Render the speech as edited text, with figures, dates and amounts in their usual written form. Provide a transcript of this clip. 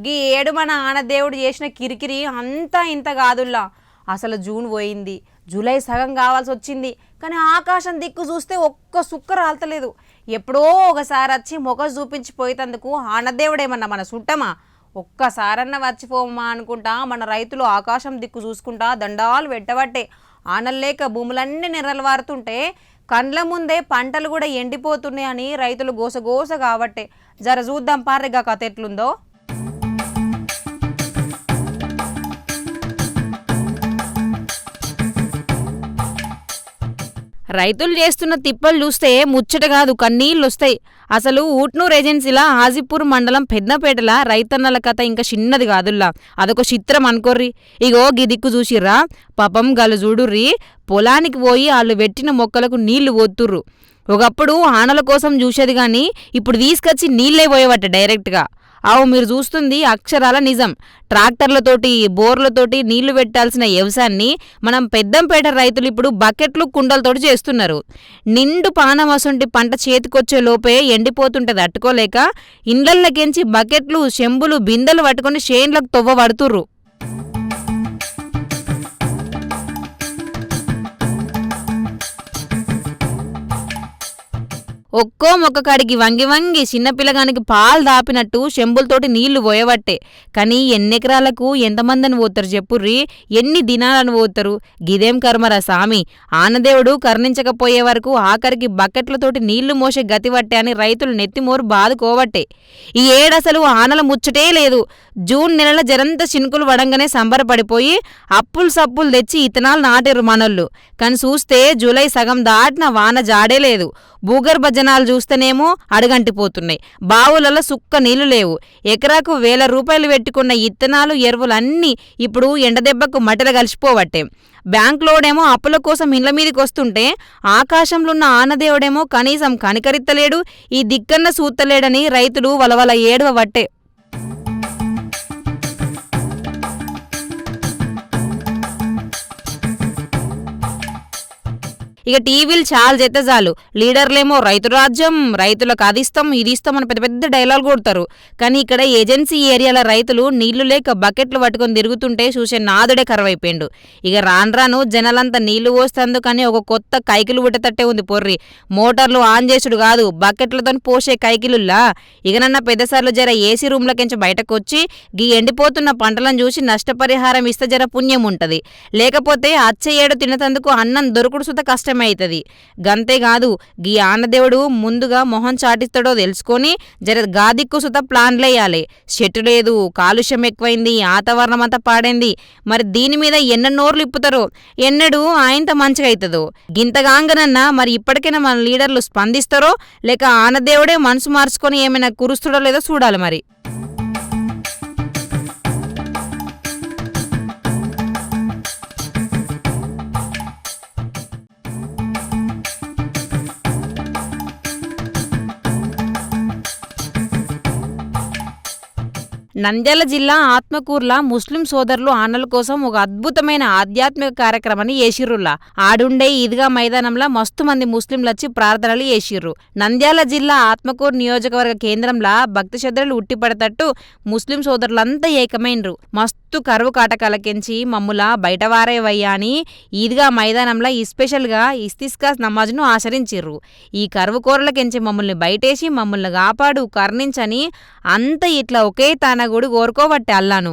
గీ ఏడు మన ఆనదేవుడు చేసిన కిరికిరి అంతా ఇంత కాదుల్లా. అసలు జూన్ పోయింది, జూలై సగం కావాల్సి వచ్చింది, కానీ ఆకాశం దిక్కు చూస్తే ఒక్క సుక్క రాల్తలేదు. ఎప్పుడో ఒకసారి వచ్చి మొగ చూపించిపోయేందుకు ఆనదేవుడేమన్నా మన సుట్టమా? ఒక్కసారన్న వచ్చిపోమా అనుకుంటా మన రైతులు ఆకాశం దిక్కు చూసుకుంటా దండాలు పెట్టబట్టే. ఆనల్లేక భూములన్నీ నెర్రలు వారుతుంటే కండ్ల ముందే పంటలు కూడా ఎండిపోతున్నాయని రైతులు గోసగోస కాబట్టే. జర చూద్దాం పార్రిగా కథ ఎట్లుందో. రైతులు చేస్తున్న తిప్పలు చూస్తే ముచ్చట కాదు, కన్నీళ్ళు వస్తాయి. అసలు ఊట్నూరు ఏజెన్సీలా హాజీపూర్ మండలం పెద్దపేటల రైతన్నల కథ ఇంకా చిన్నది కాదుల్లా, అదొక చిత్రం అనుకోర్రి. ఇగో గీ దిక్కు చూసిర్రా, పాపం గలు చూడుర్రి, పొలానికి పోయి వాళ్ళు పెట్టిన మొక్కలకు నీళ్లు పోతుర్రు. ఒకప్పుడు ఆనల కోసం చూసేది గాని ఇప్పుడు తీసుకొచ్చి నీళ్లే పోయేవట డైరెక్ట్గా. అవు మీరు చూస్తుంది అక్షరాల నిజం. ట్రాక్టర్లతోటి బోర్లతోటి నీళ్లు పెట్టాల్సిన వ్యవసాయాన్ని మనం పెద్దంపేట రైతులు ఇప్పుడు బకెట్లు కుండలతోటి చేస్తున్నారు. నిండు పానమసంటి పంట చేతికొచ్చే లోపే ఎండిపోతుంటది అట్టుకోలేక ఇండ్లకెంచి బకెట్లు చెంబులు బిందెలు పట్టుకొని షేన్లకు తొవ్వ పడుతుర్రు. ఒక్కో మొక్క కాడికి వంగి వంగి చిన్నపిల్లగానికి పాలు దాపినట్టు చెంబులతోటి నీళ్లు పోయబట్టే. కానీ ఎన్నెకరాలకు ఎంతమందిని పోతారు చెప్పుర్రి, ఎన్ని దినాలను పోతారు? గిదేం కర్మరా సామి, ఆనదేవుడు కరుణించకపోయే వరకు ఆఖరికి బకెట్లతోటి నీళ్లు మోసే గతివట్టే అని రైతులు నెత్తిమోరు బాదుకోవట్టే. ఈ ఏడసలు ఆనల ముచ్చటే లేదు. జూన్ నెలల జరంత చినుకులు వడంగానే సంబరపడిపోయి అప్పులు సప్పులు తెచ్చి ఇతనాలు నాటిర్రు మనోళ్ళు. కానీ చూస్తే జూలై సగం దాటిన వాన జాడే లేదు. భూగర్భ జనాలు చూస్తేనేమో అడుగంటిపోతున్నాయి. బావులలో సుక్క నీళ్లు లేవు. ఎకరాకు 1000 రూపాయలు పెట్టుకున్న ఇత్తనాలు ఎరువులన్నీ ఇప్పుడు ఎండదెబ్బకు మట్టలు కలిసిపోవట్టే. బ్యాంకులోడేమో అప్పుల కోసం ఇండ్ల మీదకి వస్తుంటే ఆకాశంలో ఉన్న ఆనదేవుడేమో కనీసం కనికరిత్తలేడు, ఈ దిక్కన్న సూత్తలేడని రైతులు వలవల ఏడవబట్టే. ఇక టీవీలు చాలా చేస్తే చాలు, లీడర్లేమో రైతు రాజ్యం, రైతులకు అదిస్తాం ఇదిస్తాం అని పెద్ద పెద్ద డైలాగ్ కొడతారు. కానీ ఇక్కడ ఏజెన్సీ ఏరియాల రైతులు నీళ్లు లేక బకెట్లు పట్టుకొని తిరుగుతుంటే చూసే నాదుడే కరువైపోయిండు. ఇక రాను జనాలంతా నీళ్లు పోస్తేందుకని ఒక కొత్త కైకిలు పుట్టేటట్టే ఉంది పొర్రి. మోటార్లు ఆన్ చేసుడు కాదు, బకెట్లతో పోసే కైకిలుల్లా. ఇకనన్నా పెద్దసార్లు జర ఏసీ రూమ్లకించి బయటకు వచ్చి గీ ఎండిపోతున్న పంటలను చూసి నష్టపరిహారం ఇస్తే జర పుణ్యం ఉంటది. లేకపోతే అచ్చే ఏడు తినేందుకు అన్నం దొరుకుడు సుత కష్టం అవుతుంది. గంతేకాదు, గీ ఆనదేవుడు ముందుగా మొహం చాటిస్తాడో తెలుసుకొని జర గాదిక్కు సుత ప్లాన్లేయాలి. చెట్టు లేదు, కాలుష్యం ఎక్కువైంది, వాతావరణం అంతా పాడైంది. మరి దీని మీద ఎన్న నోర్లు ఇప్పుతారో, ఎన్నడూ ఆయంత మంచిగా అవుతుందో. గింతగాంగనన్నా మరి ఇప్పటికైనా మన లీడర్లు స్పందిస్తారో లేక ఆనదేవుడే మనసు మార్చుకొని ఏమైనా కురుస్తాడో లేదో చూడాలి మరి. నంద్యాల జిల్లా ఆత్మకూర్ల ముస్లిం సోదరులు ఆనల కోసం ఒక అద్భుతమైన ఆధ్యాత్మిక కార్యక్రమాన్ని చేసిర్రులా. ఆడుండే ఈద్గా మైదానంలో మస్తు మంది ముస్లింలు వచ్చి ప్రార్థనలు చేసిర్రు. నంద్యాల జిల్లా ఆత్మకూరు నియోజకవర్గ కేంద్రంలో భక్తి శ్రద్ధలు ఉట్టిపడతట్టు ముస్లిం సోదరులంతా ఏకమైనరు. మస్తు కరువు కాటకాలకెంచి మమ్ముల బయటవారేవయ్యా అని ఈద్గా మైదానంలో స్పెషల్గా ఇస్తిస్కా నమాజ్ను ఆచరించిర్రు. ఈ కరువు కోరలకెంచి మమ్మల్ని బయటేసి మమ్మల్ని కాపాడు కర్ణించని అంత ఇట్లా ఒకే తానగుడు కోరుకోబట్టే అల్లాను.